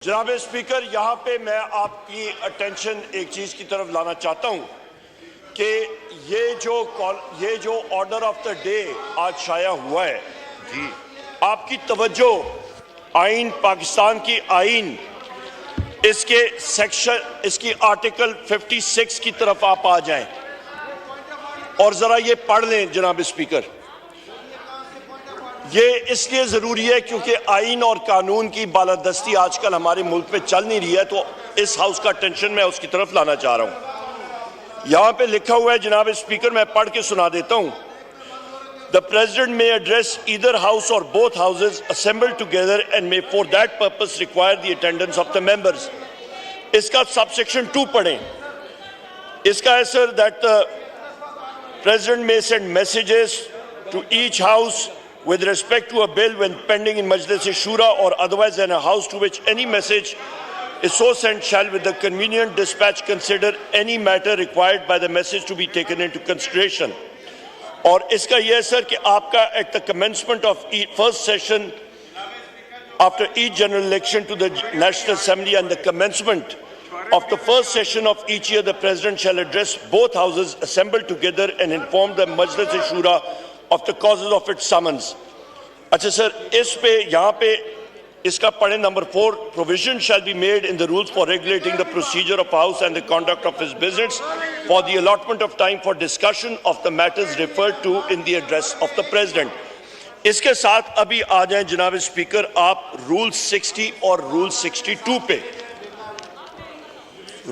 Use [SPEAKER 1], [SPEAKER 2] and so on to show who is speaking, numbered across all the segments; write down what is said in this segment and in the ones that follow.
[SPEAKER 1] जनाब स्पीकर, यहाँ पे मैं आपकी अटेंशन एक चीज की तरफ लाना चाहता हूँ कि ये जो ऑर्डर ऑफ द डे आज शाया हुआ है जी, आपकी तवज्जो आइन, पाकिस्तान की आइन, इसके सेक्शन, इसकी आर्टिकल 56 की तरफ आप आ जाएं और जरा ये पढ़ लें जनाब स्पीकर। ये इसलिए ज़रूरी है क्योंकि आइन और कानून की बालादस्ती आजकल हमारे मुल्क में चल नहीं रही है, तो इस हाउस का टेंशन मैं उसकी तरफ लाना चाह रहा हूँ। यहाँ पे लिखा हुआ है जनाब स्पीकर, मैं पढ़ के सुना देता हूँ। The President may address either house or both houses assembled together and may for that purpose require the attendance of the members. इसका subsection 2 पढ़ें। इसका है sir that the President may send messages to each house with respect to a bill when pending in Majlis-e-Shura or otherwise in a house to which any message is so sent shall with the convenient dispatch consider any matter required by the message to be taken into consideration. और इसका यह है sir कि आपका at the commencement of first session after each general election to the National Assembly and the commencement of the first session of each year, the President shall address both houses assembled together and inform the Majlis-e-Shura of the causes of its summons. अच्छा sir, इस पे यहाँ पे इसका पढ़े number 4, provision shall be made in the rules for regulating the procedure of house and the conduct of his business for the allotment of time for discussion of the matters referred to in the address of the President. इसके साथ अभी आ जाएं जनाब speaker आप rule 60 और rule 62 पे।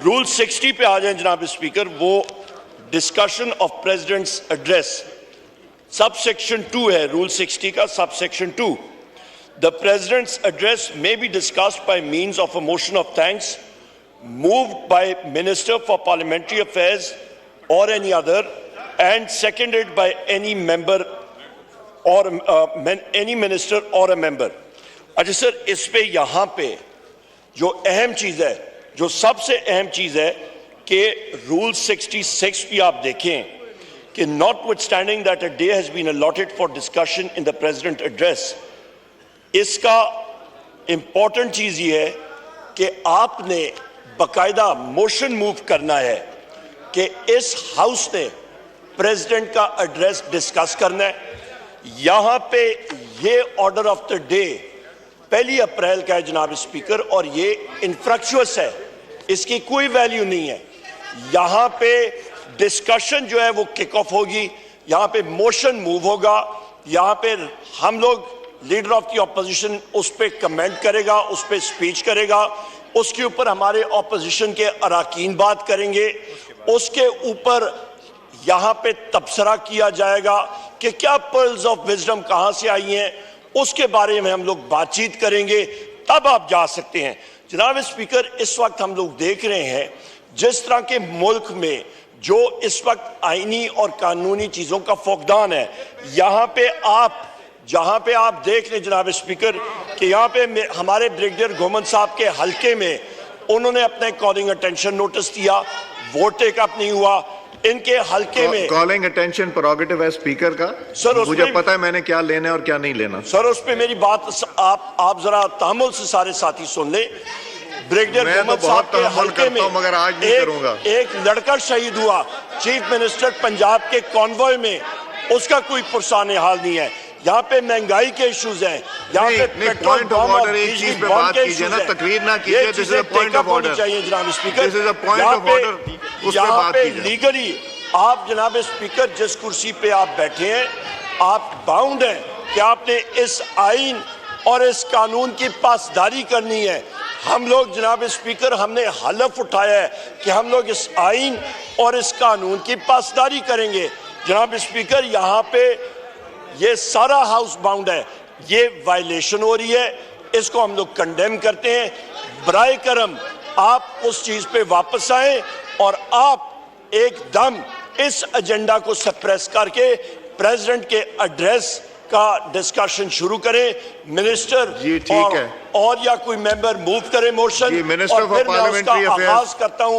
[SPEAKER 1] Rule 60 पे आ जाएं जनाब स्पीकर, वो discussion of president's address subsection 2 है rule 60 का subsection 2. The President's address may be discussed by means of a motion of thanks moved by Minister for Parliamentary Affairs or any other and seconded by any member or any minister or a member. अच्छा sir, इस पे यहाँ पे जो अहम चीज़ है, जो सबसे अहम चीज़ है कि रूल 66 भी आप देखें कि notwithstanding that a day has been allotted for discussion in the President address, इसका important चीज़ ये है कि आपने बकायदा मोशन मूव करना है कि इस हाउस ने प्रेसिडेंट का एड्रेस डिस्कस करना है। यहाँ पे ये ऑर्डर ऑफ द डे 1 अप्रैल का है जनाब स्पीकर, और ये इनफ्रक्चुअस है, इसकी कोई वैल्यू नहीं है। यहाँ पे डिस्कशन जो है वो किक ऑफ होगी, यहाँ पे मोशन मूव होगा, यहाँ पे हम लोग लीडर ऑफ द ऑपोजिशन उस पे कमेंट करेगा, उस पे स्पीच करेगा, उसके ऊपर हमारे ऑपोजिशन के अराकीन बात करेंगे, उसके ऊपर यहाँ पे तबसरा किया जाएगा कि क्या पर्ल्स ऑफ विजडम कहाँ से आई हैं, उसके बारे में हम लोग बातचीत करेंगे, तब आप जा सकते हैं। जनाब स्पीकर, इस वक्त हम लोग देख रहे हैं जिस तरह के मुल्क में जो इस वक्त आईनी और कानूनी चीज़ों का फौकदान है, जहाँ पे आप देख लें जनाब स्पीकर कि यहाँ पे हमारे ब्रिगेडियर घुमन साहब के हलके में उन्होंने अपने कॉलिंग अटेंशन नोटिस दिया, वोट टेक अप नहीं हुआ, इनके हलके में
[SPEAKER 2] कॉलिंग अटेंशन प्रोरोगेटिव है स्पीकर का। सर मुझे पता है मैंने क्या लेना है और क्या नहीं लेना। सर
[SPEAKER 1] उस पे मेरी बात आप जरा तहम्मुल से सारे साथी सुन लें। ब्रिगेडियर मोहम्मद साहब के हल्के में
[SPEAKER 2] मगर आज नहीं करूंगा।
[SPEAKER 1] एक लड़का शहीद हुआ चीफ मिनिस्टर पंजाब के कॉन्वॉय में, उसका कोई पुरसाने हाल नहीं है। यहाँ पे महंगाई के इश्यूज हैं, यहाँ पे पेट्रोल बम और बिजली बम के इश्यूज हैं।
[SPEAKER 2] तकरीर ना कीजिए, this is a point of order
[SPEAKER 1] चाहिए जनाब speaker.
[SPEAKER 2] This is a point of order.
[SPEAKER 1] यहाँ पे लीगली आप जनाब स्पीकर जिस कुर्सी पे आप बैठे हैं, आप बाउंड हैं कि आपने इस आइन और इस कानून की पासदारी करनी है। हम लोग जनाब स्पीकर, हमने हलफ उठाया है कि हम लोग इस आइन और इस कानून की पासदारी करेंगे। जनाब स्पीकर, यहाँ पे ये सारा हाउस बाउंड है, ये वायलेशन हो रही है, इसको हम लोग कंडेम करते हैं। बराए करम आप उस चीज़ पे वापस आए और आप एकदम इस एजेंडा को सप्रेस करके प्रेसिडेंट के एड्रेस का डिस्कशन शुरू करें। मिनिस्टर
[SPEAKER 2] जी ठीक है,
[SPEAKER 1] और या कोई मेंबर मूव करे मोशन,
[SPEAKER 2] मिनिस्टर
[SPEAKER 1] और फिर मैं उसका आगाज करता हूं।